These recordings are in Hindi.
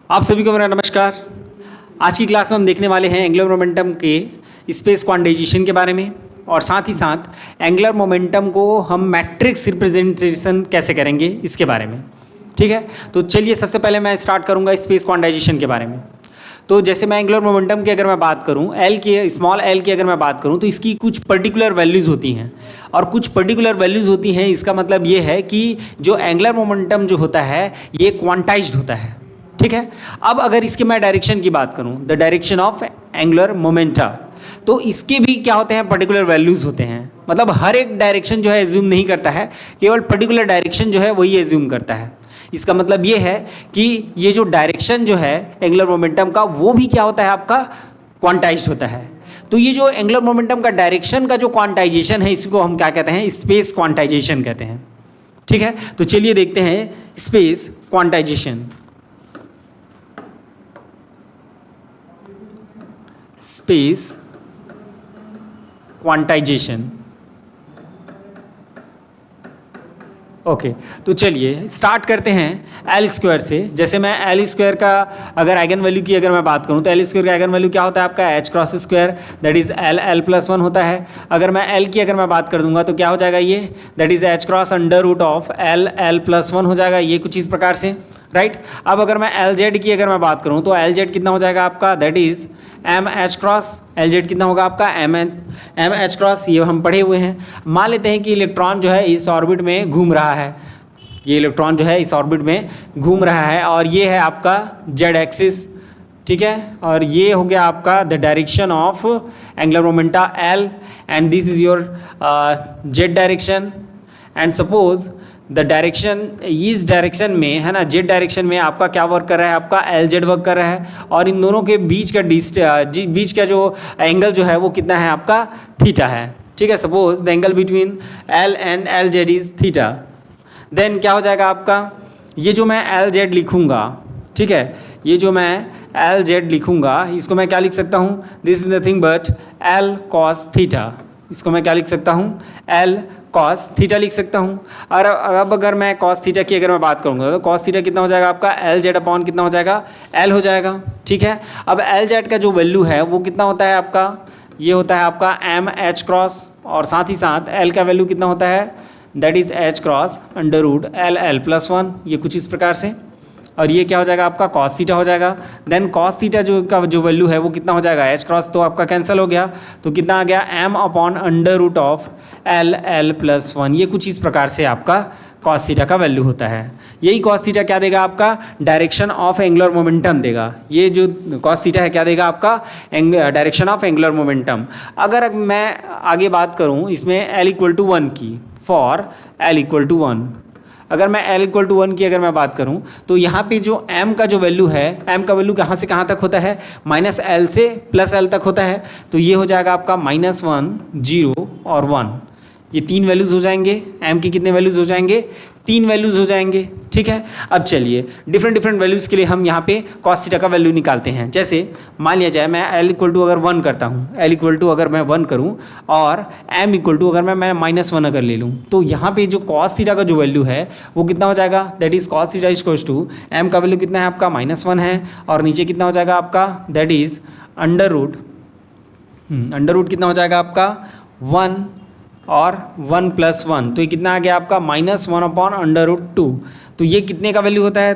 आप सभी को मेरा नमस्कार। आज की क्लास में हम देखने वाले हैं एंगुलर मोमेंटम के स्पेस क्वांटाइजेशन के बारे में और साथ ही साथ एंगुलर मोमेंटम को हम मैट्रिक्स रिप्रेजेंटेशन कैसे करेंगे इसके बारे में। ठीक है, तो चलिए सबसे पहले मैं स्टार्ट करूंगा स्पेस क्वांटाइजेशन के बारे में। तो जैसे मैं एंगुलर मोमेंटम की अगर मैं बात करूं, एल की स्मॉल एल की अगर मैं बात करूं तो इसकी कुछ पर्टिकुलर वैल्यूज़ होती हैं और कुछ पर्टिकुलर वैल्यूज़ होती हैं। इसका मतलब ये है कि जो एंगुलर मोमेंटम जो होता है ये क्वांटाइज्ड होता है। ठीक है, अब अगर इसके मैं डायरेक्शन की बात करूं, the direction of angular momenta, तो इसके भी क्या होते हैं, पर्टिकुलर वैल्यूज़ होते हैं। मतलब हर एक डायरेक्शन जो है एज्यूम नहीं करता है, केवल पर्टिकुलर डायरेक्शन जो है वही एज्यूम करता है। इसका मतलब ये है कि ये जो डायरेक्शन जो है एंगुलर मोमेंटम का वो भी क्या होता है, आपका क्वांटाइज्ड होता है। तो ये जो एंगुलर मोमेंटम का डायरेक्शन का जो क्वांटाइजेशन है इसको हम क्या कहते हैं, स्पेस क्वांटाइजेशन कहते हैं। ठीक है, तो चलिए देखते हैं space quantization. Space quantization. Okay, तो चलिए स्टार्ट करते हैं एल स्क्वायर से। जैसे मैं एल स्क्वायर का अगर आइगन वैल्यू की अगर मैं बात करूं तो एल स्क्वायर का आइगन वैल्यू क्या होता है आपका, H cross square, that is L L plus one होता है। अगर मैं एल की अगर मैं बात कर दूंगा तो क्या हो जाएगा ये, that is H cross under root of L L plus one हो जाएगा, ये कुछ इस प्रकार से, राइट। अब अगर मैं एल जेड की अगर मैं बात करूं तो एल जेड कितना हो जाएगा आपका, that is M H cross, L Z कितना होगा आपका एम एच क्रॉस, ये हम पढ़े हुए हैं। मान लेते हैं कि इलेक्ट्रॉन जो है इस ऑर्बिट में घूम रहा है, ये इलेक्ट्रॉन जो है इस ऑर्बिट में घूम रहा है और ये है आपका जेड एक्सिस। ठीक है, और ये हो गया आपका the direction of angular momenta L and this is your Z direction. And suppose the direction, इस डायरेक्शन में है ना, जेड डायरेक्शन में आपका क्या वर्क कर रहा है, आपका एल जेड वर्क कर रहा है और इन दोनों के बीच का जो एंगल जो है वो कितना है आपका, थीटा है। ठीक है, suppose the angle between L and L Z is theta. Then क्या हो जाएगा आपका, ये जो मैं एल जेड लिखूँगा, ठीक है, ये जो मैं एल जेड लिखूँगा इसको मैं क्या लिख सकता हूँ, this is nothing but L cos theta. इसको मैं क्या लिख सकता हूँ, एल कॉस थीटा लिख सकता हूँ। और अब अगर मैं कॉस थीटा की अगर मैं बात करूँगा तो कॉस थीटा कितना हो जाएगा आपका, एल जेड अपॉन कितना हो जाएगा, एल हो जाएगा। ठीक है, अब एल जेड का जो वैल्यू है वो कितना होता है आपका, ये होता है आपका एम एच क्रॉस और साथ ही साथ एल का वैल्यू कितना होता है, that is H cross under root L L plus one, ये कुछ इस प्रकार से। और ये क्या हो जाएगा आपका, कॉस थीटा हो जाएगा। देन कॉस थीटा जो वैल्यू है वो कितना हो जाएगा, एच क्रॉस तो आपका कैंसिल हो गया, तो कितना आ गया, M upon under root of L L plus one, ये कुछ इस प्रकार से आपका कॉस थीटा का वैल्यू होता है। यही कॉस थीटा क्या देगा आपका, डायरेक्शन ऑफ एंगुलर मोमेंटम देगा। ये जो कॉस थीटा है क्या देगा आपका, डायरेक्शन ऑफ एंगुलर मोमेंटम। अगर मैं आगे बात करूँ इसमें एल इक्वल टू वन की, for L equal to one, अगर मैं एल इक्वल टू वन की अगर मैं बात करूं तो यहाँ पे जो m का जो वैल्यू है, m का वैल्यू कहाँ से कहाँ तक होता है, माइनस एल से प्लस एल तक होता है। तो ये हो जाएगा आपका माइनस वन, जीरो और वन, ये तीन वैल्यूज़ हो जाएंगे। m की कितने वैल्यूज़ हो जाएंगे, तीन वैल्यूज़ हो जाएंगे। ठीक है, अब चलिए डिफरेंट वैल्यूज़ के लिए हम यहाँ पे कॉस थीटा का वैल्यू निकालते हैं। जैसे मान लिया जाए मैं एल इक्वल टू अगर वन करता हूँ, एल इक्वल टू अगर मैं वन करूँ और एम इक्वल टू अगर मैं माइनस वन अगर ले लूँ, तो यहाँ पे जो कॉस थीटा का जो वैल्यू है वो कितना हो जाएगा, that is cos theta equals to M का वैल्यू कितना है आपका, माइनस वन है और नीचे कितना हो जाएगा आपका, दैट इज अंडर रूट कितना हो जाएगा आपका, वन और वन प्लस वन, तो ये कितना आ गया आपका, minus one upon under root two. तो ये कितने का वैल्यू होता है,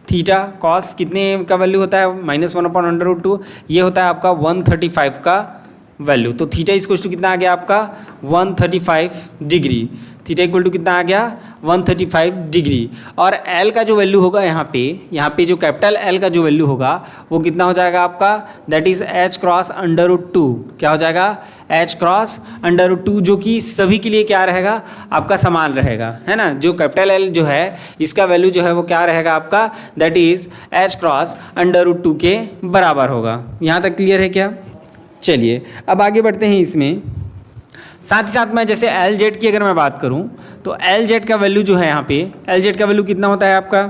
थीटा कॉस कितने का वैल्यू होता है, minus one upon under root two, ये होता है आपका 135 का वैल्यू। तो थीटा इक्वल टू कितना आ गया आपका, 135 डिग्री। थीटा इक्वल टू कितना आ गया, 135 डिग्री। और एल का जो वैल्यू होगा यहाँ पे जो कैपिटल एल का जो वैल्यू होगा वो कितना हो जाएगा आपका, that is H cross under root two. क्या हो जाएगा, H cross under root two, जो कि सभी के लिए क्या रहेगा आपका, समान रहेगा, है ना। जो कैपिटल एल जो है इसका वैल्यू जो है वो क्या रहेगा आपका, that is H cross under root two के बराबर होगा। यहाँ तक क्लियर है क्या। चलिए अब आगे बढ़ते हैं इसमें। साथ ही साथ मैं जैसे एल जेड की अगर मैं बात करूं तो एल जेड का वैल्यू जो है यहाँ पे, एल जेड का वैल्यू कितना होता है आपका,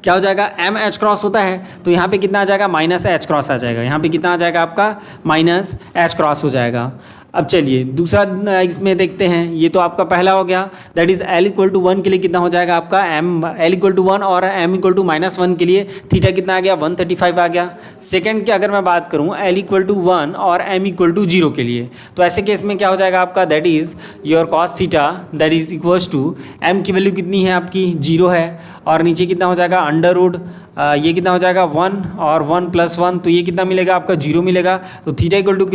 क्या हो जाएगा, एम एच क्रॉस होता है, तो यहाँ पे कितना आ जाएगा, माइनस एच क्रॉस आ जाएगा। यहाँ पे कितना आ जाएगा आपका, माइनस एच क्रॉस हो जाएगा। अब चलिए दूसरा इसमें देखते हैं। ये तो आपका पहला हो गया, that is L equal to 1 के लिए कितना हो जाएगा आपका एम, एल इक्वल टू 1 और एम इक्वल टू -1 के लिए थीटा कितना आ गया 135 आ गया। सेकंड की अगर मैं बात करूँ एल इक्वल टू 1 और एम इक्वल टू 0 के लिए, तो ऐसे केस में क्या हो जाएगा आपका, that is your cos theta that is equals to M की वैल्यू कितनी है आपकी 0 है, और नीचे कितना हो जाएगा अंडर रूट ये कितना हो जाएगा 1 और 1 + 1, तो ये कितना मिलेगा आपका 0 मिलेगा। तो थीटा इक्वल टू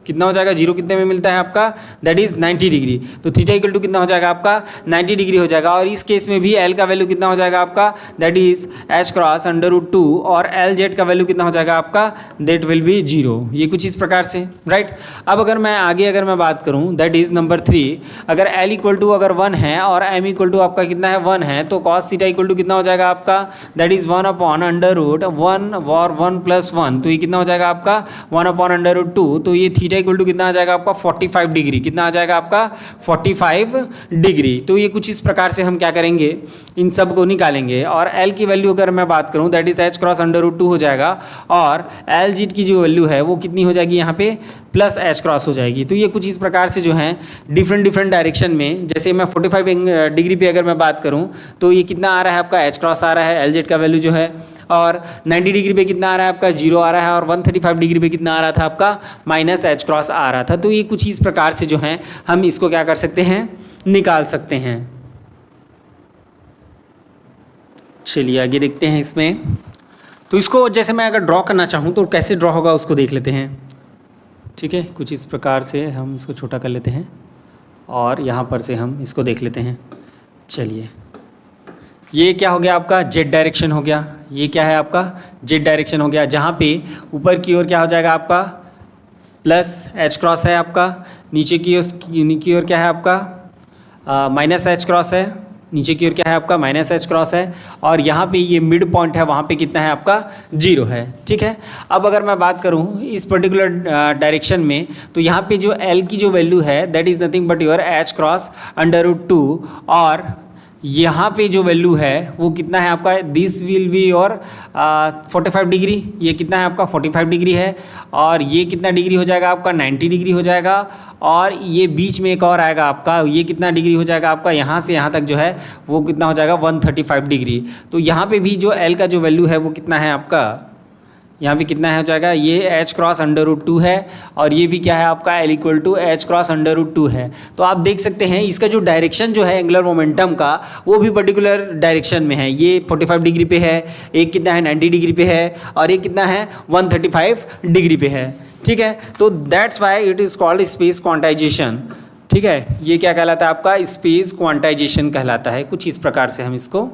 कितना हो जाएगा 0 कितने में मिलता है आपका, दैट इज 90 डिग्री। तो थीटा इक्वल टू कितना हो जाएगा आपका 90 डिग्री हो जाएगा। और इस केस में भी एल का वैल्यू कितना हो जाएगा आपका, दैट इज एच क्रॉस √2 और एल जेड का वैल्यू कितना हो जाएगा आपका, दैट विल बी 0। ये कुछ इस प्रकार से राइट। अब अगर मैं बात करूँ दैट इज नंबर 3, अगर एल इक्वल टू अगर 1 है और एम इक्वल टू आपका कितना है 1 है, तो कॉस थीटा इक्वल टू कितना हो जाएगा आपका, दैट इज 1/√1 और 1 + 1, तो ये कितना हो जाएगा आपका 1/√2, तो ये थीटा इक्वल टू कितना आ जाएगा आपका 45 डिग्री, कितना आ जाएगा आपका 45 डिग्री। तो ये कुछ इस प्रकार से हम क्या करेंगे, इन सब को निकालेंगे। और एल की वैल्यू अगर मैं बात करूं दैट इज एच क्रॉस √2 हो जाएगा, और एल जीट की जो वैल्यू है वो कितनी हो जाएगी यहाँ पे प्लस एच क्रॉस हो जाएगी। तो ये कुछ इस प्रकार से जो है डिफरेंट डायरेक्शन में, जैसे मैं 45 डिग्री पे अगर मैं बात करूं तो ये कितना आ रहा है आपका एच क्रॉस आ रहा है एल जेड का वैल्यू जो है, और 90 डिग्री पे कितना आ रहा है आपका 0 आ रहा है, और 135 डिग्री पे कितना आ रहा था आपका -एच क्रॉस आ रहा था। तो ये कुछ इस प्रकार से जो है हम इसको क्या कर सकते हैं, निकाल सकते हैं। चलिए आगे देखते हैं इसमें। तो इसको जैसे मैं अगर ड्रॉ करना चाहूँ तो कैसे ड्रॉ होगा उसको देख लेते हैं। ठीक है, कुछ इस प्रकार से हम इसको छोटा कर लेते हैं और यहाँ पर से हम इसको देख लेते हैं। चलिए ये क्या हो गया आपका जेड डायरेक्शन हो गया, ये क्या है आपका जेड डायरेक्शन हो गया, जहाँ पे ऊपर की ओर क्या हो जाएगा आपका प्लस एच क्रॉस है आपका, नीचे की ओर क्या है आपका -एच क्रॉस है, नीचे की ओर क्या है आपका -एच क्रॉस है, और यहाँ पे ये मिड पॉइंट है वहाँ पे कितना है आपका 0 है। ठीक है, अब अगर मैं बात करूँ इस पर्टिकुलर डायरेक्शन में, तो यहाँ पे जो एल की जो वैल्यू है that is nothing but your H cross √2, और यहाँ पे जो वैल्यू है वो कितना है आपका, दिस विल बी और 45 डिग्री, ये कितना है आपका 45 डिग्री है, और ये कितना डिग्री हो जाएगा आपका 90 डिग्री हो जाएगा, और ये बीच में एक और आएगा आपका, ये कितना डिग्री हो जाएगा आपका, यहाँ से यहाँ तक जो है वो कितना हो जाएगा 135 डिग्री। तो यहाँ पे भी जो एल का जो वैल्यू है वो कितना है आपका, यहाँ पे कितना हो जाएगा, ये एच क्रॉस √2 है, और ये भी क्या है आपका L equal to H cross √2 है। तो आप देख सकते हैं इसका जो डायरेक्शन जो है एंगुलर मोमेंटम का वो भी पर्टिकुलर डायरेक्शन में है। ये 45 डिग्री पे है, एक कितना है 90 डिग्री पे है, और एक कितना है 135 डिग्री पे है। ठीक है, तो that's why it is called space quantization. ठीक है, ये क्या कहलाता है आपका स्पेस क्वांटाइजेशन कहलाता है। कुछ इस प्रकार से हम इसको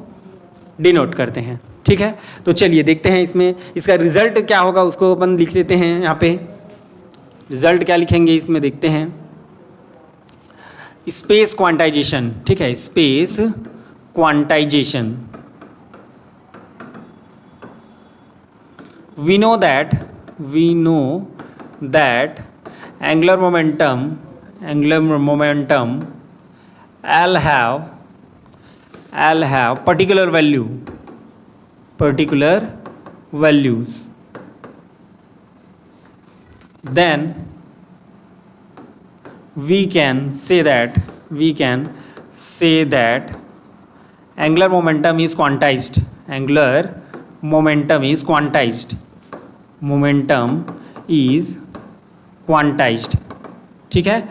डिनोट करते हैं। ठीक है, तो चलिए देखते हैं इसमें इसका रिजल्ट क्या होगा, उसको अपन लिख लेते हैं। यहाँ पे रिजल्ट क्या लिखेंगे इसमें देखते हैं, स्पेस क्वांटाइजेशन। ठीक है, space quantization, we know that angular momentum L have particular values, then we can say that angular momentum is quantized. Momentum is quantized. ठीक है,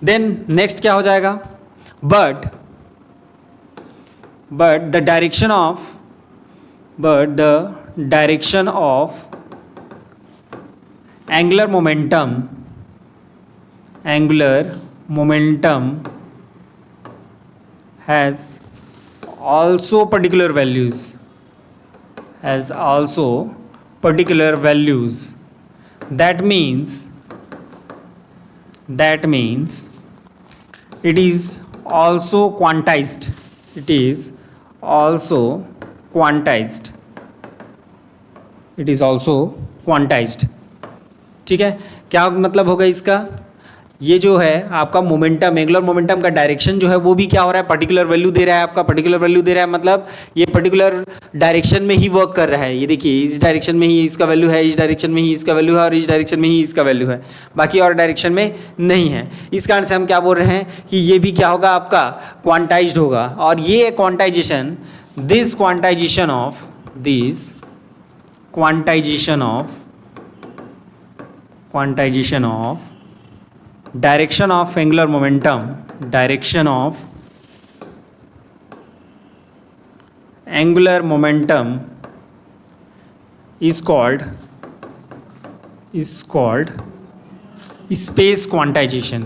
then next क्या हो जाएगा, but the direction of angular momentum has also particular values. That means it is also quantized. ठीक है, क्या मतलब होगा इसका, ये जो है आपका मोमेंटम, एंगुलर मोमेंटम का डायरेक्शन जो है वो भी क्या हो रहा है, पर्टिकुलर वैल्यू दे रहा है, आपका पर्टिकुलर वैल्यू दे रहा है, मतलब ये पर्टिकुलर डायरेक्शन में ही वर्क कर रहा है। ये देखिए इस डायरेक्शन में ही इसका वैल्यू है, इस डायरेक्शन में ही इसका वैल्यू है और इस डायरेक्शन में ही इसका वैल्यू है, बाकी और डायरेक्शन में नहीं है। इस कारण से हम क्या बोल रहे हैं कि ये भी क्या होगा, आपका क्वांटाइज्ड होगा। और ये quantization, this quantization of direction of angular momentum, direction of angular momentum is called space quantization।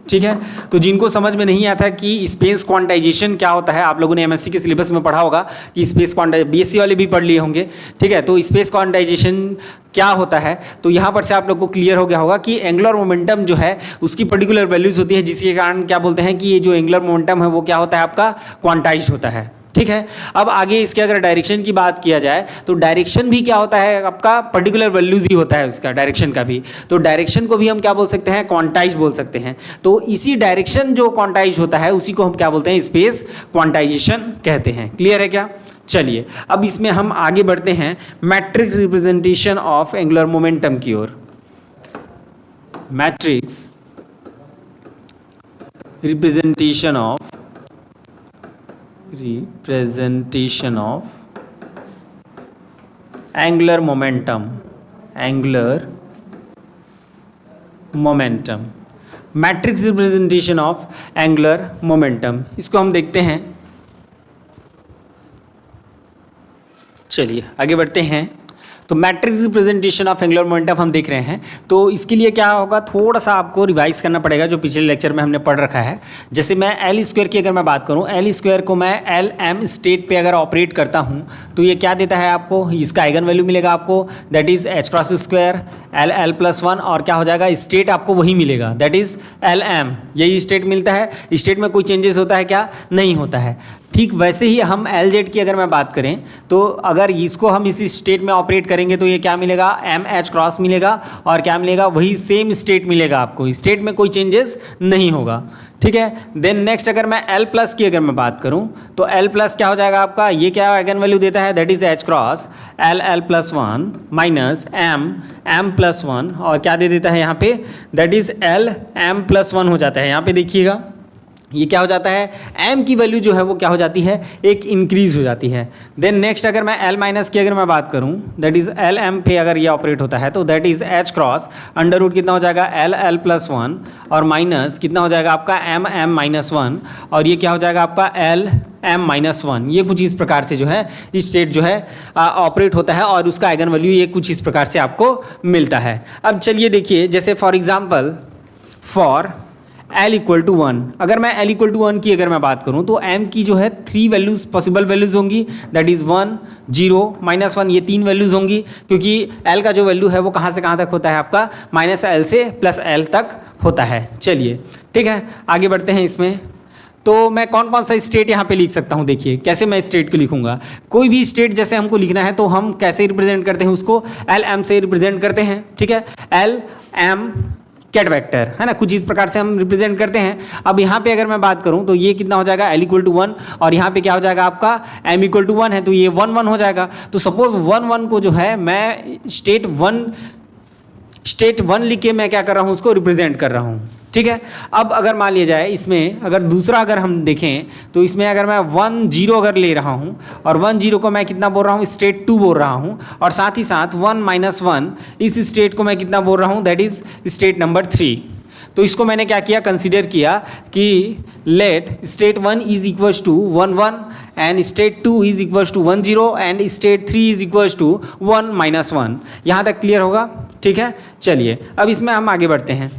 ठीक है, तो जिनको समझ में नहीं आता कि स्पेस क्वांटाइजेशन क्या होता है, आप लोगों ने एमएससी के सिलेबस में पढ़ा होगा कि स्पेस क्वांटाइजेशन, बीएससी वाले भी पढ़ लिए होंगे। ठीक है, तो स्पेस क्वांटाइजेशन क्या होता है, तो यहाँ पर से आप लोग को क्लियर हो गया होगा कि एंगुलर मोमेंटम जो है उसकी पर्टिकुलर वैल्यूज होती है, जिसके कारण क्या बोलते हैं कि ये जो एंगुलर मोमेंटम है वो क्या होता है, आपका क्वांटाइज होता है। ठीक है, अब आगे इसके अगर डायरेक्शन की बात किया जाए तो डायरेक्शन भी क्या होता है, आपका पर्टिकुलर वैल्यूज ही होता है उसका, डायरेक्शन का भी। तो डायरेक्शन को भी हम क्या बोल सकते हैं, क्वांटाइज बोल सकते हैं। तो इसी डायरेक्शन जो क्वांटाइज होता है उसी को हम क्या बोलते हैं, स्पेस क्वांटाइजेशन कहते हैं। क्लियर है क्या? चलिए अब इसमें हम आगे बढ़ते हैं matrix representation of angular momentum की ओर। Matrix representation of angular momentum, matrix representation of angular momentum, इसको हम देखते हैं। चलिए आगे बढ़ते हैं। तो matrix representation of angular momentum हम देख रहे हैं, तो इसके लिए क्या होगा, थोड़ा सा आपको रिवाइज करना पड़ेगा जो पिछले लेक्चर में हमने पढ़ रखा है। जैसे मैं एल स्क्वायर की अगर मैं बात करूं, एल स्क्वायर को मैं एल एम स्टेट पे अगर ऑपरेट करता हूं तो ये क्या देता है आपको, इसका आइगन वैल्यू मिलेगा आपको, that is H cross square L L plus one, और क्या हो जाएगा, स्टेट आपको वही मिलेगा, दैट इज एल एम, यही स्टेट मिलता है। स्टेट में कोई चेंजेस होता है क्या, नहीं होता है। ठीक वैसे ही हम एल जेड की अगर मैं बात करें तो अगर इसको हम इसी स्टेट में ऑपरेट करेंगे तो ये क्या मिलेगा, एम एच क्रॉस मिलेगा, और क्या मिलेगा, वही सेम स्टेट मिलेगा आपको, स्टेट में कोई चेंजेस नहीं होगा। ठीक है, देन नेक्स्ट अगर मैं एल प्लस की अगर मैं बात करूं तो एल प्लस क्या हो जाएगा आपका, ये क्या आइगन वैल्यू देता है, that is H cross L L plus one minus M M plus one, और क्या दे देता है यहाँ पे, that is L M plus one हो जाता है। यहाँ पे देखिएगा ये क्या हो जाता है, m की वैल्यू जो है वो क्या हो जाती है, एक इंक्रीज हो जाती है। देन नेक्स्ट अगर मैं l माइनस की अगर मैं बात करूं, दैट इज एल एम पे अगर ये ऑपरेट होता है तो that is h cross under root कितना हो जाएगा, एल एल प्लस वन, और माइनस कितना हो जाएगा आपका एम एम माइनस वन, और ये क्या हो जाएगा आपका एल एम माइनस वन। ये कुछ इस प्रकार से जो है स्टेट जो है ऑपरेट होता है, और उसका आइगन वैल्यू ये कुछ इस प्रकार से आपको मिलता है। अब चलिए देखिए, जैसे for example for l equal to one, अगर मैं l इक्वल टू वन की अगर मैं बात करूं तो m की जो है थ्री वैल्यूज पॉसिबल वैल्यूज होंगी, that is one zero minus one, ये तीन वैल्यूज होंगी, क्योंकि l का जो वैल्यू है वो कहाँ से कहाँ तक होता है आपका, माइनस एल से प्लस एल तक होता है। चलिए ठीक है, आगे बढ़ते हैं इसमें। तो मैं कौन कौन सा स्टेट यहाँ पे लिख सकता हूँ, देखिए कैसे मैं स्टेट को लिखूंगा। कोई भी स्टेट जैसे हमको लिखना है तो हम कैसे रिप्रेजेंट करते हैं उसको, एल एम से रिप्रेजेंट करते हैं। ठीक है, एल एम कैट वेक्टर है ना, कुछ इस प्रकार से हम रिप्रेजेंट करते हैं। अब यहाँ पे अगर मैं बात करूँ तो ये कितना हो जाएगा, एल इक्वल टू वन, और यहाँ पे क्या हो जाएगा आपका एम इक्वल टू वन है, तो ये वन वन हो जाएगा। तो सपोज वन वन को जो है मैं स्टेट वन लिख के मैं क्या कर रहा हूँ, उसको रिप्रेजेंट कर रहा हूँ। ठीक है, अब अगर मान लिया जाए इसमें अगर दूसरा अगर हम देखें तो इसमें अगर मैं वन जीरो अगर ले रहा हूँ, और वन जीरो को मैं कितना बोल रहा हूँ, स्टेट टू बोल रहा हूँ, और साथ ही साथ वन माइनस वन इस स्टेट को मैं कितना बोल रहा हूँ, that is state number three. तो इसको मैंने क्या किया, कंसीडर किया कि let state one is equals to one one, and state two is equals to one zero, and state three is equals to one minus one. यहाँ तक क्लियर होगा? ठीक है, चलिए अब इसमें हम आगे बढ़ते हैं।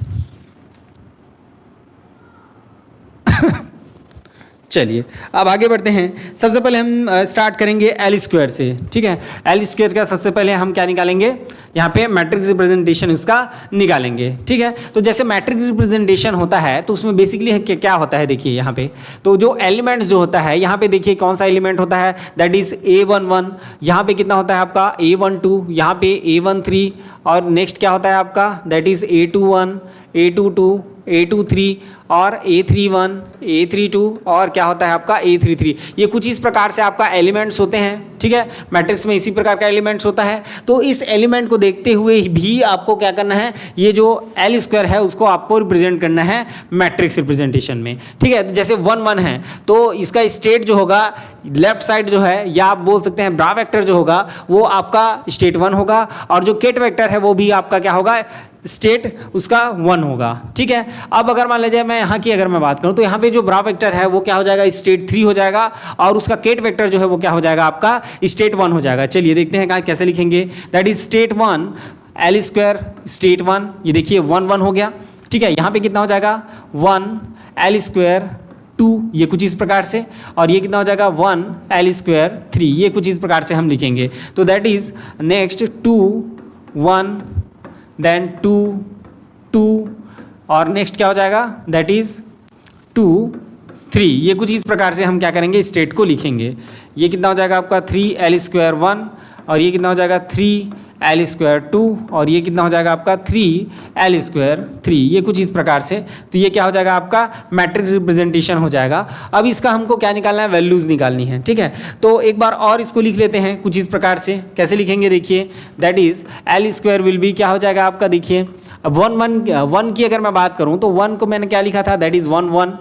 चलिए अब आगे बढ़ते हैं। सबसे पहले हम स्टार्ट करेंगे एल स्क्वायर से, ठीक है। एल स्क्वायर का सबसे पहले हम क्या निकालेंगे, यहाँ पे मैट्रिक्स रिप्रेजेंटेशन उसका निकालेंगे, ठीक है। तो जैसे मैट्रिक्स रिप्रेजेंटेशन होता है तो उसमें बेसिकली क्या होता है, देखिए यहाँ पे तो जो एलिमेंट्स जो होता है, यहाँ पे देखिए कौन सा एलिमेंट होता है, दैट इज A11, यहाँ पे कितना होता है आपका A12, यहाँ पे A13, और नेक्स्ट क्या होता है आपका, that is A21, A22, A23 और A31, A32 और क्या होता है आपका A33। ये कुछ इस प्रकार से आपका एलिमेंट्स होते हैं, ठीक है। मैट्रिक्स में इसी प्रकार का एलिमेंट्स होता है। तो इस एलिमेंट को देखते हुए भी आपको क्या करना है, ये जो एल स्क्वायर है उसको आपको रिप्रेजेंट करना है मैट्रिक्स रिप्रेजेंटेशन में, ठीक है। जैसे 1 1 है तो इसका स्टेट जो होगा लेफ्ट साइड जो है, या आप बोल सकते हैं ब्रा वेक्टर जो होगा वो आपका स्टेट 1 होगा, और जो केट वेक्टर है वो भी आपका क्या होगा, स्टेट उसका 1 होगा, ठीक है। अब अगर मान लीजिए मैं यहाँ की अगर मैं बात करूँ तो यहाँ पे जो ब्रा वेक्टर है वो क्या हो जाएगा, स्टेट 3 हो जाएगा, और उसका केट वेक्टर जो है वो क्या हो जाएगा आपका स्टेट 1 हो जाएगा। चलिए देखते हैं कहाँ कैसे लिखेंगे, that is state 1 L square state 1, ये देखिए 1 1 हो गया, ठीक है। यहाँ पे कितना हो जाएगा 1 एल स्क्वायर 2, ये कुछ इस प्रकार से, और ये कितना हो जाएगा 1 एल स्क्वायर 3, ये कुछ इस प्रकार से हम लिखेंगे। तो दैट इज नेक्स्ट 2 1 देन 2 2 और नेक्स्ट क्या हो जाएगा, दैट इज 2 3, ये कुछ इस प्रकार से हम क्या करेंगे, स्टेट को लिखेंगे। ये कितना हो जाएगा आपका 3 एल स्क्वायर 1, और ये कितना हो जाएगा 3 एल स्क्वायर 2, और ये कितना हो जाएगा आपका 3 एल स्क्वायर 3, ये कुछ इस प्रकार से। तो ये क्या हो जाएगा आपका मैट्रिक्स रिप्रेजेंटेशन हो जाएगा। अब इसका हमको क्या निकालना है, वैल्यूज़ निकालनी है, ठीक है। तो एक बार और इसको लिख लेते हैं कुछ इस प्रकार से। कैसे लिखेंगे देखिए, that is L square will be क्या हो जाएगा आपका, देखिए अब 1 की अगर मैं बात करूँ तो 1 को मैंने क्या लिखा था, दैट इज़ 1 1,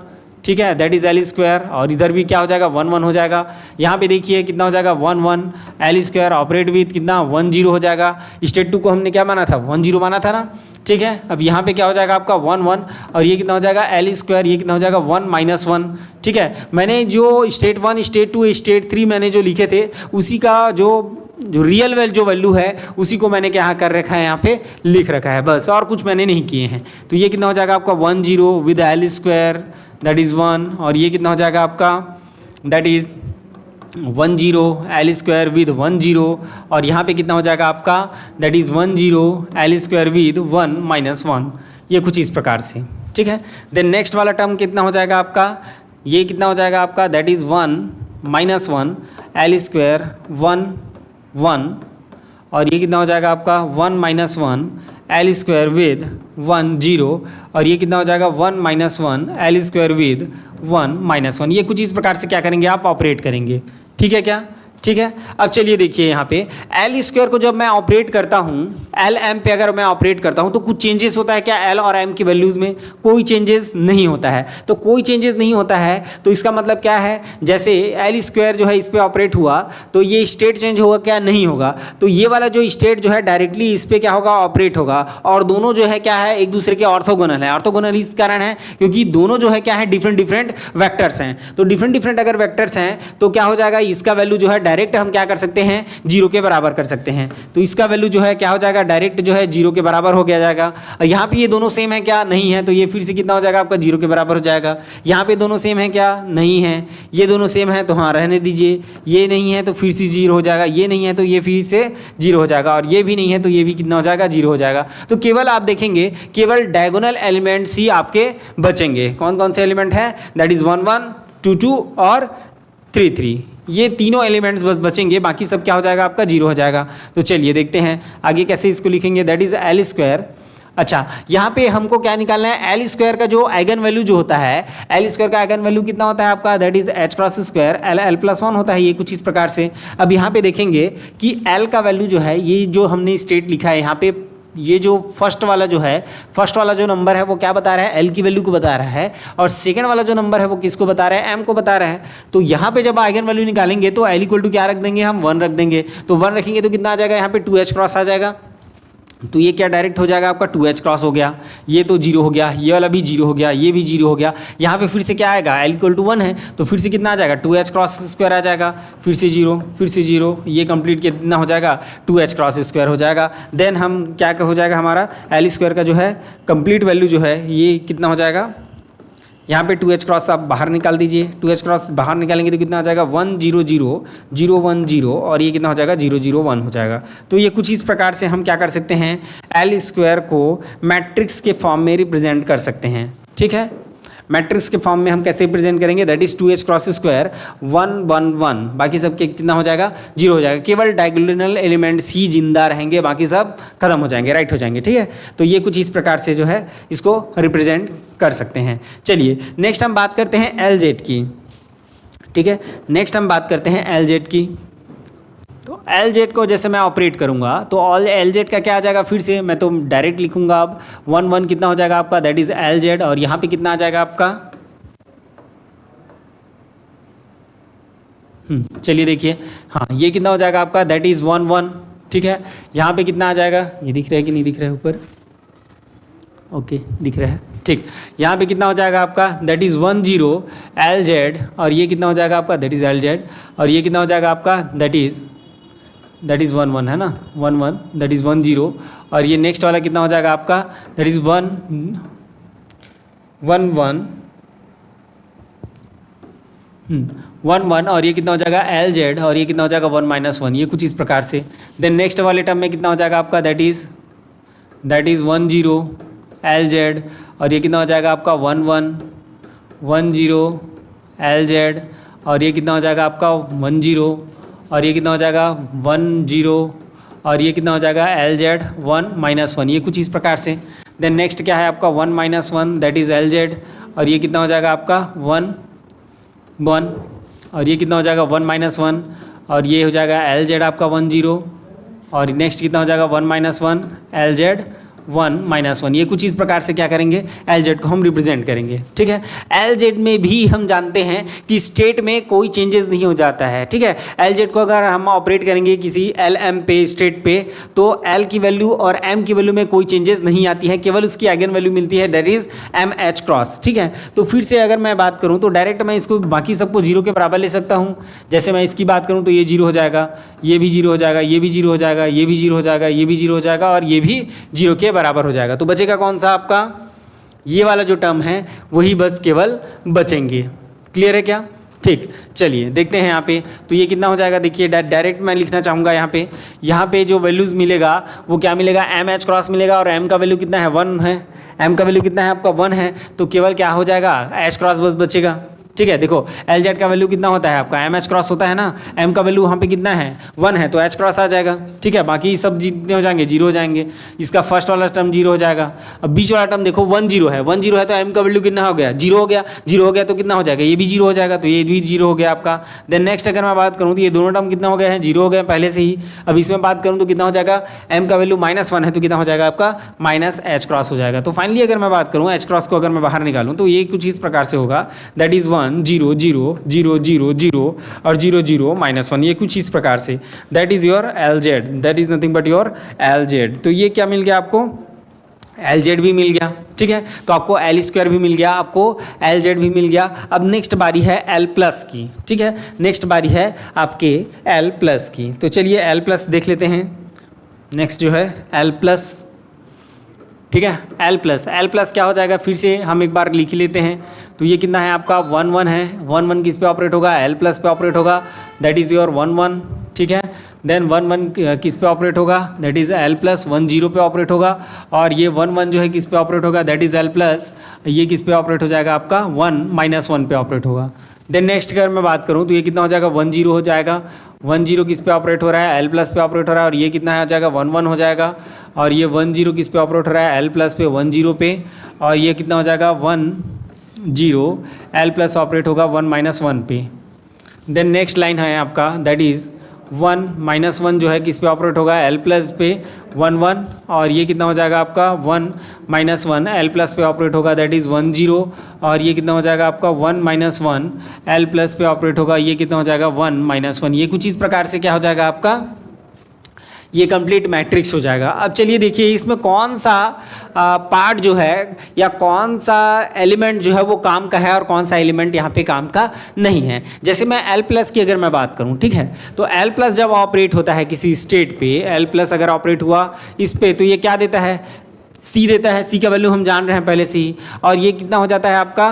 ठीक है, दैट इज एल स्क्वायर, और इधर भी क्या हो जाएगा 1 1 हो जाएगा। यहाँ पे देखिए कितना हो जाएगा 1 1 एल स्क्वायर ऑपरेट विथ कितना 1 0 हो जाएगा। स्टेट 2 को हमने क्या माना था, 1 0 माना था ना, ठीक है। अब यहाँ पे क्या हो जाएगा आपका 1 1, और ये कितना हो जाएगा एल स्क्वायर, ये कितना हो जाएगा 1 -1, ठीक है। मैंने जो स्टेट 1 स्टेट 2 स्टेट 3 मैंने जो लिखे थे उसी का जो रियल जो वैल्यू है उसी को मैंने क्या कर रखा है, यहाँ पे लिख रखा है, बस और कुछ मैंने नहीं किए हैं। तो ये कितना हो जाएगा आपका 1 0 with L square that is 1, और ये कितना हो जाएगा आपका, that is 1 0 L square with 1 0, और यहाँ पे कितना हो जाएगा आपका, that is 1 0 L square with 1 -1, ये कुछ इस प्रकार से, ठीक है। देन नेक्स्ट वाला टर्म कितना हो जाएगा आपका, ये कितना हो जाएगा आपका, दैट इज़ 1 -1 एल स्क्वायर 1 1, और ये कितना हो जाएगा आपका 1 -1 एल स्क्वायर विद 1 0, और ये कितना हो जाएगा 1 -1 एल स्क्वायर विद 1 -1। ये कुछ इस प्रकार से क्या करेंगे आप ऑपरेट करेंगे, ठीक है क्या, ठीक है। अब चलिए देखिए यहाँ पे एल स्क्वायर को जब मैं ऑपरेट करता हूँ, एल एम पे अगर मैं ऑपरेट करता हूँ तो कुछ चेंजेस होता है क्या, एल और एम की वैल्यूज़ में कोई चेंजेस नहीं होता है। तो कोई चेंजेस नहीं होता है तो इसका मतलब क्या है, जैसे एल स्क्वायर जो है इस पर ऑपरेट हुआ तो ये स्टेट चेंज होगा क्या, नहीं होगा। तो ये वाला जो स्टेट जो है डायरेक्टली इस पर क्या होगा, ऑपरेट होगा, और दोनों जो है क्या है, एक दूसरे के ऑर्थोगोनल है। ऑर्थोगोनल इस कारण है क्योंकि दोनों जो है क्या है, डिफरेंट डिफरेंट वैक्टर्स हैं। तो डिफरेंट डिफरेंट अगर वैक्टर्स हैं तो क्या हो जाएगा, इसका वैल्यू जो है डायरेक्ट हम क्या कर सकते हैं, 0 के बराबर कर सकते हैं। तो इसका वैल्यू जो है क्या हो जाएगा, डायरेक्ट जो है 0 के बराबर हो गया जाएगा। और यहाँ पे ये दोनों सेम है क्या, नहीं है, तो ये फिर से कितना हो जाएगा आपका 0 के बराबर हो जाएगा। यहाँ पे दोनों सेम है क्या, नहीं है। ये दोनों सेम है तो हाँ रहने दीजिए, ये नहीं है तो फिर से 0 हो जाएगा, ये नहीं है तो ये फिर से 0 हो जाएगा, और ये भी नहीं है तो ये भी कितना हो जाएगा, 0 हो जाएगा। तो केवल आप देखेंगे केवल डायगोनल एलिमेंट्स ही आपके बचेंगे। कौन कौन से एलिमेंट हैं, दैट इज 1 1 2 2 और 3 3, ये तीनों एलिमेंट्स बस बचेंगे, बाकी सब क्या हो जाएगा आपका 0 हो जाएगा। तो चलिए देखते हैं आगे कैसे इसको लिखेंगे, दैट इज एल स्क्वायर। अच्छा यहाँ पे हमको क्या निकालना है, एल स्क्वायर का जो आइगन वैल्यू जो होता है, एल स्क्वायर का आइगन वैल्यू कितना होता है आपका, that is H cross square L L plus 1 होता है, ये कुछ इस प्रकार से। अब यहाँ पे देखेंगे कि एल का वैल्यू जो है, ये जो हमने स्टेट लिखा है यहाँ पे, ये जो फर्स्ट वाला जो नंबर है वो क्या बता रहा है, एल की वैल्यू को बता रहा है, और सेकंड वाला जो नंबर है वो किसको बता रहा है, एम को बता रहा है। तो यहाँ पे जब आइगन वैल्यू निकालेंगे तो एल इक्वल टू क्या रख देंगे, हम 1 रख देंगे। तो 1 रखेंगे तो कितना आ जाएगा, यहाँ पे 2h क्रॉस आ जाएगा। तो ये क्या डायरेक्ट हो जाएगा आपका 2h क्रॉस हो गया, ये तो 0 हो गया, ये वाला भी 0 हो गया, ये भी 0 हो गया। यहाँ पे फिर से क्या आएगा, एल इक्वल टू 1 है तो फिर से कितना आ जाएगा, 2h क्रॉस स्क्वायर आ जाएगा, फिर से 0 फिर से 0, ये कंप्लीट कितना हो जाएगा, 2h क्रॉस स्क्वायर हो जाएगा। देन हम क्या हो जाएगा, हमारा एल स्क्वायर का जो है कंप्लीट वैल्यू जो है ये कितना हो जाएगा, यहाँ पे 2h क्रॉस आप बाहर निकाल दीजिए, 2h क्रॉस बाहर निकालेंगे तो कितना हो जाएगा 1 0 0 0 1 0 और ये कितना हो जाएगा 0 0 1 हो जाएगा। तो ये कुछ इस प्रकार से हम क्या कर सकते हैं, एल स्क्वायर को मैट्रिक्स के फॉर्म में रिप्रेजेंट कर सकते हैं। ठीक है, मैट्रिक्स के फॉर्म में हम कैसे रिप्रेजेंट करेंगे, that is 2h cross square 1 1 1, बाकी सब के कितना हो जाएगा 0 हो जाएगा, केवल डायगोनल एलिमेंट्स ही जिंदा रहेंगे, बाकी सब खत्म हो जाएंगे, राइट हो जाएंगे। ठीक है, तो ये कुछ इस प्रकार से जो है इसको रिप्रेजेंट कर सकते हैं। चलिए नेक्स्ट हम बात करते हैं LZ की। ठीक है, नेक्स्ट हम बात करते हैं LZ की। तो LZ को जैसे मैं ऑपरेट करूंगा तो ऑल LZ का क्या आ जाएगा, फिर से मैं तो डायरेक्ट लिखूंगा अब 1 1 कितना हो जाएगा आपका, दैट इज LZ, और यहाँ पे कितना आ जाएगा आपका, चलिए देखिए, हाँ ये कितना हो जाएगा आपका, दैट इज 1 1। ठीक है, यहाँ पे कितना आ जाएगा, ये दिख रहा है कि नहीं दिख रहा है ऊपर, ओके दिख रहा है, ठीक, यहाँ पे कितना हो जाएगा आपका, दैट इज 1 0 LZ, और ये कितना हो जाएगा आपका, दैट इज LZ, और ये कितना हो जाएगा आपका, दैट इज 1 1 है ना, 1 1, दैट इज 1 0, और ये नेक्स्ट वाला कितना हो जाएगा आपका, दैट इज 1 1 1 1 और ये कितना हो जाएगा LZ, और ये कितना हो जाएगा 1 -1, ये कुछ इस प्रकार से। देन नेक्स्ट वाले टर्म में कितना हो जाएगा आपका, दैट इज 1 0 LZ, और ये कितना हो जाएगा आपका 1 1 1 0 LZ, और ये कितना हो जाएगा आपका 1 0, और ये कितना हो जाएगा 1 0, और ये कितना हो जाएगा LZ 1 -1, ये कुछ इस प्रकार से। देन नेक्स्ट क्या है आपका 1 -1, दैट इज LZ, और ये कितना हो जाएगा आपका 1 1, और ये कितना हो जाएगा 1 -1, और ये हो जाएगा LZ आपका 1 0, और नेक्स्ट कितना हो जाएगा 1 -1 LZ 1 -1, ये कुछ इस प्रकार से क्या करेंगे, LZ को हम रिप्रेजेंट करेंगे। ठीक है, LZ में भी हम जानते हैं कि स्टेट में कोई चेंजेस नहीं हो जाता है। ठीक है, LZ को अगर हम ऑपरेट करेंगे किसी LM पे स्टेट पे तो L की वैल्यू और M की वैल्यू में कोई चेंजेस नहीं आती है, केवल उसकी आइगन वैल्यू मिलती है, दैट इज MH क्रॉस। ठीक है, तो फिर से अगर मैं बात करूँ तो डायरेक्ट मैं इसको बाकी सबको 0 के बराबर ले सकता हूँ। जैसे मैं इसकी बात करूँ तो ये 0 हो जाएगा, ये भी 0 हो जाएगा, ये भी 0 हो जाएगा, ये भी 0 हो जाएगा, ये भी 0 हो जाएगा, और ये भी 0 के बराबर हो जाएगा। तो बचेगा कौन सा आपका, ये वाला जो टर्म है वही बस केवल बचेंगे। क्लियर है क्या? ठीक, चलिए देखते हैं यहाँ पे। तो ये कितना हो जाएगा, देखिए डायरेक्ट मैं लिखना चाहूँगा यहाँ पे जो वैल्यूज़ मिलेगा वो क्या मिलेगा, MH क्रॉस मिलेगा, और M का वैल्यू कितना है 1 है, M का वैल्यू कितना है आपका 1 है, तो केवल क्या हो जाएगा H क्रॉस बस बचेगा। ठीक है, देखो LZ का वैल्यू कितना होता है आपका, MH क्रॉस होता है ना, M का वैल्यू वहाँ पे कितना है 1 है, तो H क्रॉस आ जाएगा। ठीक है, बाकी सब जितने हो जाएंगे 0 हो जाएंगे, इसका फर्स्ट वाला टर्म 0 हो जाएगा। अब बीच वाला टर्म देखो 1 0 है, 1 0 है तो M का वैल्यू कितना हो गया 0 हो गया, 0 हो गया तो कितना हो जाएगा, ये भी 0 हो जाएगा, तो ये भी 0 हो गया आपका। देन नेक्स्ट अगर मैं बात करूँ तो ये दोनों टर्म कितना हो गया है 0 हो गया पहले से ही। अब इसमें बात करूँ तो कितना हो जाएगा, M का वैल्यू -1 है तो कितना हो जाएगा आपका -H क्रॉस हो जाएगा। तो फाइनली अगर मैं बात करूँ H क्रॉस को अगर मैं बाहर निकालूँ तो ये कुछ इस प्रकार से होगा, दैट इज 1 0 0 0 0 0 और 0 0 -1, ये कुछ इस प्रकार से। That is your LZ, that is nothing but your LZ। तो ये क्या मिल गया आपको, LZ भी मिल गया। ठीक है, तो आपको L स्क्वायर भी मिल गया, आपको LZ भी मिल गया। अब नेक्स्ट बारी है L प्लस की। ठीक है, नेक्स्ट बारी है आपके L प्लस की। तो चलिए L प्लस देख लेते हैं। नेक्स्ट जो है L प्लस, ठीक है, L प्लस क्या हो जाएगा, फिर से हम एक बार लिख ही लेते हैं। तो ये कितना है आपका 1 1 है, 1 1 किस पे ऑपरेट होगा, L प्लस पे ऑपरेट होगा, दैट इज़ योर 1 1। ठीक है, देन 1 1 किस पे ऑपरेट होगा, दैट इज़ L प्लस 1 0 पे ऑपरेट होगा, और ये 1 1 जो है किस पे ऑपरेट होगा, दैट इज़ L प्लस, ये किस पे ऑपरेट हो जाएगा आपका 1 -1 पे ऑपरेट होगा। देन नेक्स्ट अगर मैं बात करूँ तो ये कितना हो जाएगा 1 0 हो जाएगा, 1 0 किस पे ऑपरेट हो रहा है, L प्लस पे ऑपरेट हो रहा है, और ये कितना हो जाएगा 1 1 हो जाएगा, और ये 1 0 किस पे ऑपरेट हो रहा है, L प्लस पे 1 0 पे, और ये कितना हो जाएगा 1 0 L प्लस ऑपरेट होगा 1 -1 पे। देन नेक्स्ट लाइन है आपका, दैट इज़ 1 -1 जो है किस पे ऑपरेट होगा, L प्लस पे 1 1, और ये कितना हो जाएगा आपका 1 -1 L प्लस पे ऑपरेट होगा, दैट इज़ 1 0, और ये कितना हो जाएगा आपका 1 -1 L प्लस पे ऑपरेट होगा, ये कितना हो जाएगा 1 -1। ये कुछ इस प्रकार से क्या हो जाएगा आपका, ये कंप्लीट मैट्रिक्स हो जाएगा। अब चलिए देखिए इसमें कौन सा पार्ट जो है या कौन सा एलिमेंट जो है वो काम का है और कौन सा एलिमेंट यहाँ पे काम का नहीं है। जैसे मैं L प्लस की अगर मैं बात करूँ, ठीक है, तो L प्लस जब ऑपरेट होता है किसी स्टेट पे, L प्लस अगर ऑपरेट हुआ इस पे, तो ये क्या देता है, C देता है। C का वैल्यू हम जान रहे हैं पहले से ही, और ये कितना हो जाता है आपका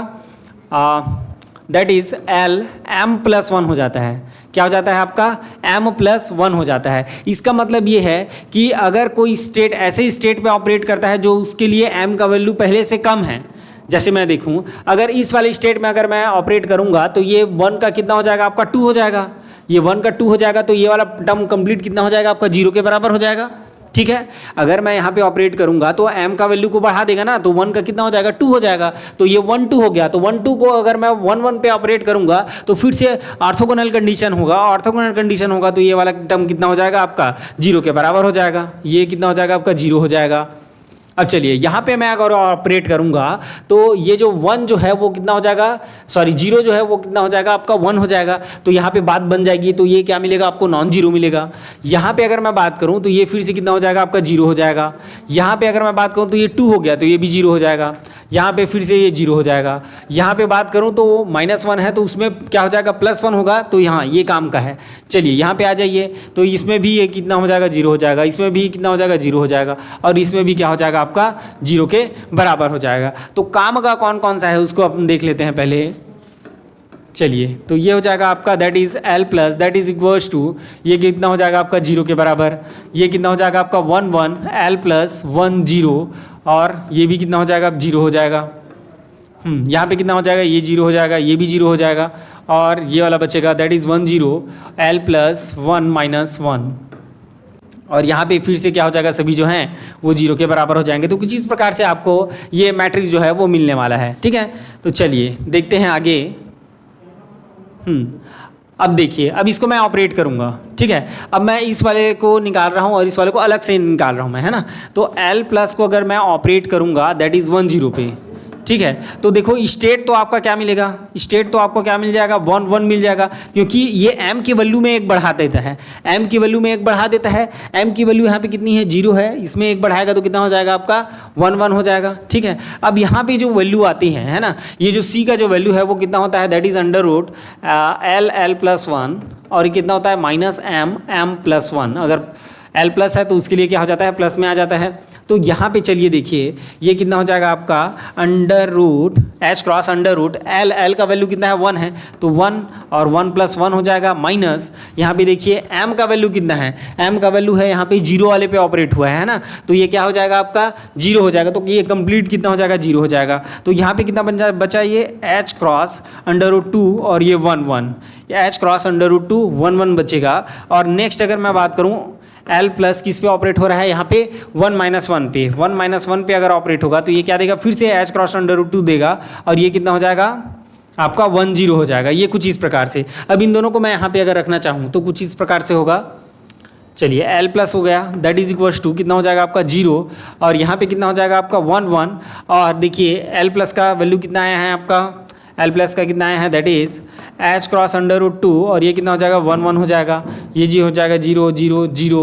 that is L M plus one हो जाता है। क्या हो जाता है आपका? एम प्लस वन हो जाता है। इसका मतलब ये है कि अगर कोई स्टेट ऐसे स्टेट पे ऑपरेट करता है जो उसके लिए एम का वैल्यू पहले से कम है, जैसे मैं देखूं अगर इस वाले स्टेट में अगर मैं ऑपरेट करूंगा तो ये वन का कितना हो जाएगा आपका? टू हो जाएगा। ये वन का टू हो जाएगा तो ये वाला टर्म कंप्लीट कितना हो जाएगा आपका? जीरो के बराबर हो जाएगा। ठीक है, अगर मैं यहाँ पे ऑपरेट करूंगा तो m का वैल्यू को बढ़ा देगा ना, तो 1 का कितना हो जाएगा? 2 हो जाएगा। तो ये 1 2 हो गया। तो 1 2 को अगर मैं 1 1 पे ऑपरेट करूंगा तो फिर से ऑर्थोगोनल कंडीशन होगा। ऑर्थोगोनल कंडीशन होगा तो ये वाला टर्म कितना हो जाएगा आपका? 0 के बराबर हो जाएगा। ये कितना हो जाएगा आपका? 0 हो जाएगा। अब चलिए यहाँ पे मैं अगर ऑपरेट करूँगा तो ये जो 1 जो है वो कितना हो जाएगा? सॉरी 0 जो है वो कितना हो जाएगा आपका? 1 हो जाएगा। तो यहाँ पे बात बन जाएगी। तो ये क्या मिलेगा आपको? नॉन जीरो मिलेगा। यहाँ पे अगर मैं बात करूँ तो ये फिर से कितना हो जाएगा आपका? 0 हो जाएगा। यहाँ पे अगर मैं बात करूँ तो ये 2 हो गया तो ये भी 0 हो जाएगा। यहाँ पे फिर से ये 0 हो जाएगा। यहाँ पे बात करूँ तो -1 है तो उसमें क्या हो जाएगा? +1 होगा। तो यहाँ ये काम का है। चलिए यहाँ पे आ जाइए। तो इसमें भी ये कितना हो जाएगा? 0 हो जाएगा। इसमें भी कितना हो जाएगा? 0 हो जाएगा। और इसमें भी क्या हो जाएगा आपका? 0 के बराबर हो जाएगा। तो काम का कौन कौन सा है उसको अपन देख लेते हैं पहले। चलिए तो ये हो जाएगा आपका that is L plus that is equals to, ये कितना हो जाएगा आपका? 0 के बराबर। ये कितना हो जाएगा आपका? 1 1 एल प्लस 1 0 और ये भी कितना हो जाएगा? अब 0 हो जाएगा। यहाँ पे कितना हो जाएगा? ये 0 हो जाएगा, ये भी 0 हो जाएगा और ये वाला बचेगा that is 1 0 L plus 1 minus 1 और यहाँ पे फिर से क्या हो जाएगा? सभी जो हैं वो 0 के बराबर हो जाएंगे। तो कुछ इस प्रकार से आपको ये मैट्रिक्स जो है वो मिलने वाला है। ठीक है, तो चलिए देखते हैं आगे। अब देखिए, अब इसको मैं ऑपरेट करूंगा। ठीक है, अब मैं इस वाले को निकाल रहा हूं और इस वाले को अलग से निकाल रहा हूं मैं, है ना। तो L प्लस को अगर मैं ऑपरेट करूंगा दैट इज़ 1 0 पे। ठीक है, तो देखो स्टेट तो आपका क्या मिलेगा? स्टेट तो आपको क्या मिल जाएगा? 1 1 मिल जाएगा, क्योंकि ये m की वैल्यू में एक बढ़ा देता है। m की वैल्यू में एक बढ़ा देता है। m की वैल्यू यहाँ पे कितनी है? 0 है। इसमें एक बढ़ाएगा तो कितना हो जाएगा आपका? 1 1 हो जाएगा। ठीक है, अब यहाँ पे जो वैल्यू आती है ना, ये जो c का जो वैल्यू है वो कितना होता है? That is under root l plus 1 और ये कितना होता है? -m plus 1। अगर L प्लस है तो उसके लिए क्या हो जाता है? प्लस में आ जाता है। तो यहाँ पे चलिए देखिए, ये कितना हो जाएगा आपका? Under root h cross under root L का वैल्यू कितना है? 1 है तो 1 और 1 प्लस 1 हो जाएगा माइनस, यहाँ पे देखिए m का वैल्यू कितना है? m का वैल्यू है यहाँ पे 0 वाले पे ऑपरेट हुआ है ना, तो ये क्या हो जाएगा आपका? 0 हो जाएगा। तो ये कंप्लीट कितना हो जाएगा? 0 हो जाएगा। तो यहाँ पे कितना बचा? ये h क्रॉस अंडर रूट 2 और ये 1 1, ये h क्रॉस अंडर रूट 2 1 1 बचेगा। और नेक्स्ट अगर मैं बात करूँ L प्लस किस पे ऑपरेट हो रहा है? यहाँ पे 1 -1 पे। 1 -1 पे अगर ऑपरेट होगा तो ये क्या देगा? फिर से h क्रॉस अंडर रूट 2 देगा और ये कितना हो जाएगा आपका? 1 0 हो जाएगा। ये कुछ इस प्रकार से। अब इन दोनों को मैं यहाँ पे अगर रखना चाहूँ तो कुछ इस प्रकार से होगा। चलिए L प्लस हो गया दैट इज इक्वल्स टू कितना हो जाएगा आपका? 0 और यहाँ पे कितना हो जाएगा आपका? 1 1 और देखिए L प्लस का वैल्यू कितना आया है आपका? L प्लस का कितना आया है? That is h cross under root 2 और ये कितना हो जाएगा? 1 1 हो जाएगा। ये जी हो जाएगा 0 0 0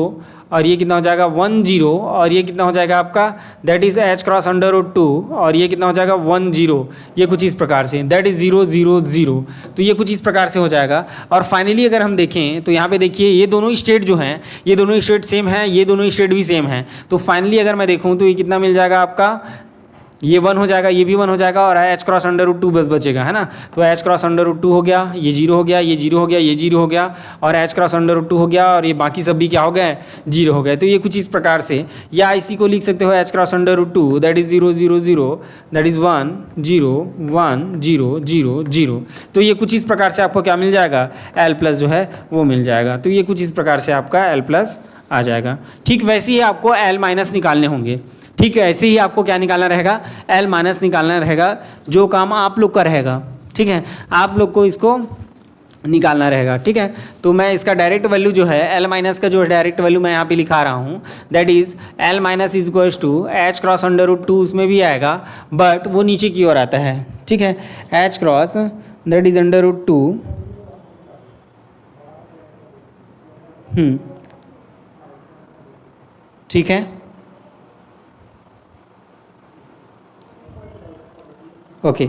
और ये कितना हो जाएगा? 1 0 और ये कितना हो जाएगा आपका? That is h cross under root 2 और ये कितना हो जाएगा? 1 0। ये कुछ इस प्रकार से दैट इज 0 0 0। तो ये कुछ इस प्रकार से हो जाएगा। और फाइनली अगर हम देखें तो यहाँ पे देखिए ये दोनों स्टेट जो हैं, ये दोनों स्टेट सेम है, ये दोनों स्टेट भी सेम है। तो फाइनली अगर मैं देखूँ तो ये कितना मिल जाएगा आपका? ये 1 हो जाएगा, ये भी 1 हो जाएगा और h क्रॉस अंडर रूट 2 बस बचेगा, है ना। तो h क्रॉस अंडर रूट 2 हो गया, ये 0 हो गया, ये 0 हो गया, ये 0 हो गया और h क्रॉस अंडर रूट 2 हो गया और ये बाकी सब भी क्या हो गए? 0 हो गए। तो ये कुछ इस प्रकार से, या इसी को लिख सकते हो h cross under root 2 that is 0 0 0 that is 1 0 1 0 0 0। तो ये कुछ इस प्रकार से आपको क्या मिल जाएगा? L प्लस जो है वो मिल जाएगा। तो ये कुछ इस प्रकार से आपका L प्लस आ जाएगा। ठीक वैसे ही आपको L माइनस निकालने होंगे। ठीक है, ऐसे ही आपको क्या निकालना रहेगा? L माइनस निकालना रहेगा। जो काम आप लोग का रहेगा, ठीक है, आप लोग को इसको निकालना रहेगा। ठीक है, तो मैं इसका डायरेक्ट वैल्यू जो है L माइनस का जो डायरेक्ट वैल्यू मैं यहाँ पे लिखा रहा हूँ that is L minus is equals to h cross under root 2, उसमें भी आएगा बट वो नीचे की ओर आता है। ठीक है, h cross that is under root 2 ठीक है, ओके।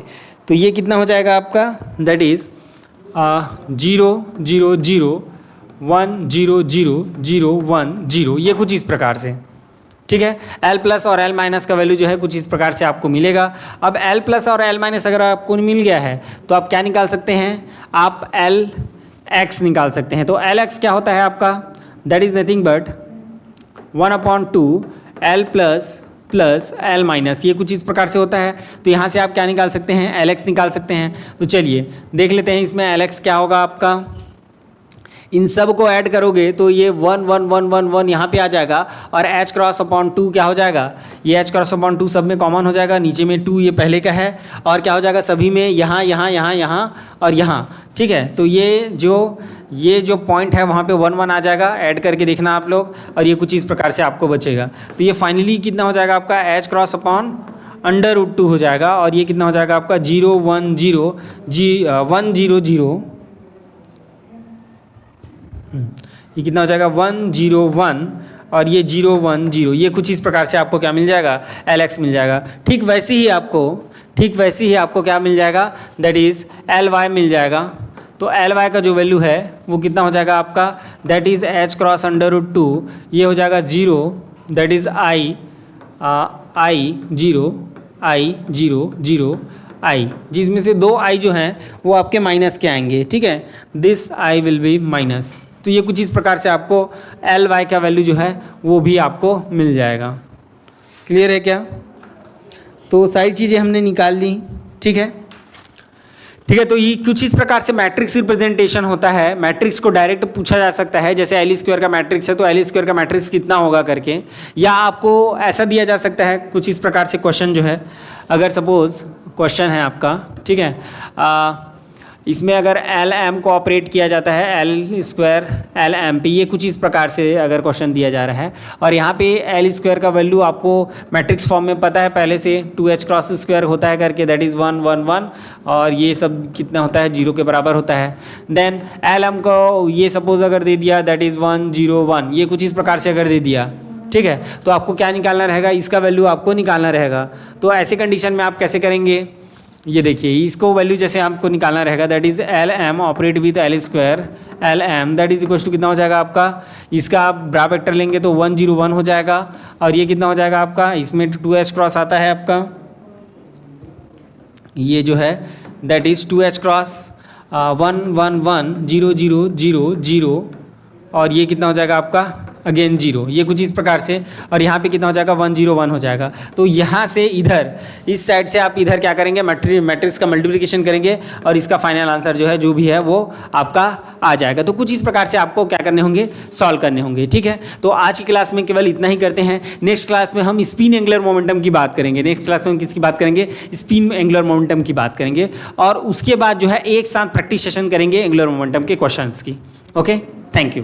तो ये कितना हो जाएगा आपका? That is 0 0 0 1 0 0 0 1 0। ये कुछ इस प्रकार से। ठीक है। एल प्लस और एल माइनस का वैल्यू जो है कुछ इस प्रकार से आपको मिलेगा। अब एल प्लस और एल माइनस अगर आपको मिल गया है तो आप क्या निकाल सकते हैं, आप एल एक्स निकाल सकते हैं। तो एल एक्स क्या होता है आपका, that is nothing but 1/2 L plus L minus, ये कुछ इस प्रकार से होता है। तो यहाँ से आप क्या निकाल सकते हैं, एल एक्स निकाल सकते हैं। तो चलिए देख लेते हैं इसमें एल एक्स क्या होगा आपका। इन सब को ऐड करोगे तो ये 1 1 1 1 1 यहाँ पे आ जाएगा और h क्रॉस अपॉन 2 क्या हो जाएगा, ये h क्रॉस अपॉन 2 सब में कॉमन हो जाएगा, नीचे में 2 ये पहले का है और क्या हो जाएगा सभी में यहाँ यहाँ यहाँ यहाँ और यहाँ, ठीक है। तो ये जो पॉइंट है वहाँ पे 1 1 आ जाएगा, ऐड करके देखना आप लोग, और ये कुछ इस प्रकार से आपको बचेगा। तो ये फाइनली कितना हो जाएगा आपका h क्रॉस अपॉन √2 हो जाएगा और ये कितना हो जाएगा आपका 0 1 0 1 0 0, ये कितना हो जाएगा 1 0 1 और ये 0 1 0, ये कुछ इस प्रकार से आपको क्या मिल जाएगा, एल एक्स मिल जाएगा। ठीक वैसे ही आपको क्या मिल जाएगा, दैट इज़ एल वाई मिल जाएगा। तो एल वाई का जो वैल्यू है वो कितना हो जाएगा आपका, दैट इज़ h क्रॉस √2, ये हो जाएगा 0, दैट इज़ I 0 0 I, जिसमें से 2 I जो हैं वो आपके माइनस के आएंगे, ठीक है। This I will be minus. तो ये कुछ इस प्रकार से आपको एल वाई का वैल्यू जो है वो भी आपको मिल जाएगा। क्लियर है क्या? तो सारी चीज़ें हमने निकाल ली, ठीक है। तो ये कुछ इस प्रकार से मैट्रिक्स रिप्रेजेंटेशन होता है। मैट्रिक्स को डायरेक्ट पूछा जा सकता है, जैसे एल स्क्वायर का मैट्रिक्स है तो एल स्क्वायर का मैट्रिक्स कितना होगा करके, या आपको ऐसा दिया जा सकता है कुछ इस प्रकार से क्वेश्चन जो है, अगर सपोज क्वेश्चन है आपका, ठीक है, इसमें अगर एल एम को ऑपरेट किया जाता है एल स्क्वायर एल एम पे, ये कुछ इस प्रकार से अगर क्वेश्चन दिया जा रहा है और यहाँ पे एल स्क्वायर का वैल्यू आपको मैट्रिक्स फॉर्म में पता है पहले से, 2h क्रॉस स्क्वायर होता है करके, दैट इज़ 1 1 1 और ये सब कितना होता है 0 के बराबर होता है। देन एल एम को ये सपोज अगर दे दिया दैट इज़ 1 0 1, ये कुछ इस प्रकार से अगर दे दिया, ठीक है, तो आपको क्या निकालना रहेगा, इसका वैल्यू आपको निकालना रहेगा। तो ऐसे कंडीशन में आप कैसे करेंगे, ये देखिए, इसको वैल्यू जैसे आपको निकालना रहेगा, that is L M operate with L square L M, that is equal to कितना हो जाएगा आपका, इसका आप ब्रैकेट वेक्टर लेंगे तो 1 0 1 हो जाएगा और ये कितना हो जाएगा आपका, इसमें 2h क्रॉस आता है आपका, ये जो है दैट इज़ 2h क्रॉस 1 1 1 0 0 0 0 और ये कितना हो जाएगा आपका अगेन 0, ये कुछ इस प्रकार से, और यहाँ पे कितना हो जाएगा 1 0 1 हो जाएगा। तो यहाँ से इधर इस साइड से आप इधर क्या करेंगे, मैट्रिक्स का मल्टीप्लिकेशन करेंगे और इसका फाइनल आंसर जो है जो भी है वो आपका आ जाएगा। तो कुछ इस प्रकार से आपको क्या करने होंगे, सॉल्व करने होंगे, ठीक है। तो आज की क्लास में केवल इतना ही करते हैं। नेक्स्ट क्लास में हम स्पिन एंगुलर मोमेंटम की बात करेंगे। नेक्स्ट क्लास में हम किसकी बात करेंगे, स्पिन एंगुलर मोमेंटम की बात करेंगे और उसके बाद जो है एक साथ प्रैक्टिस सेशन करेंगे एंगुलर मोमेंटम के क्वेश्चंस की। Okay, thank you.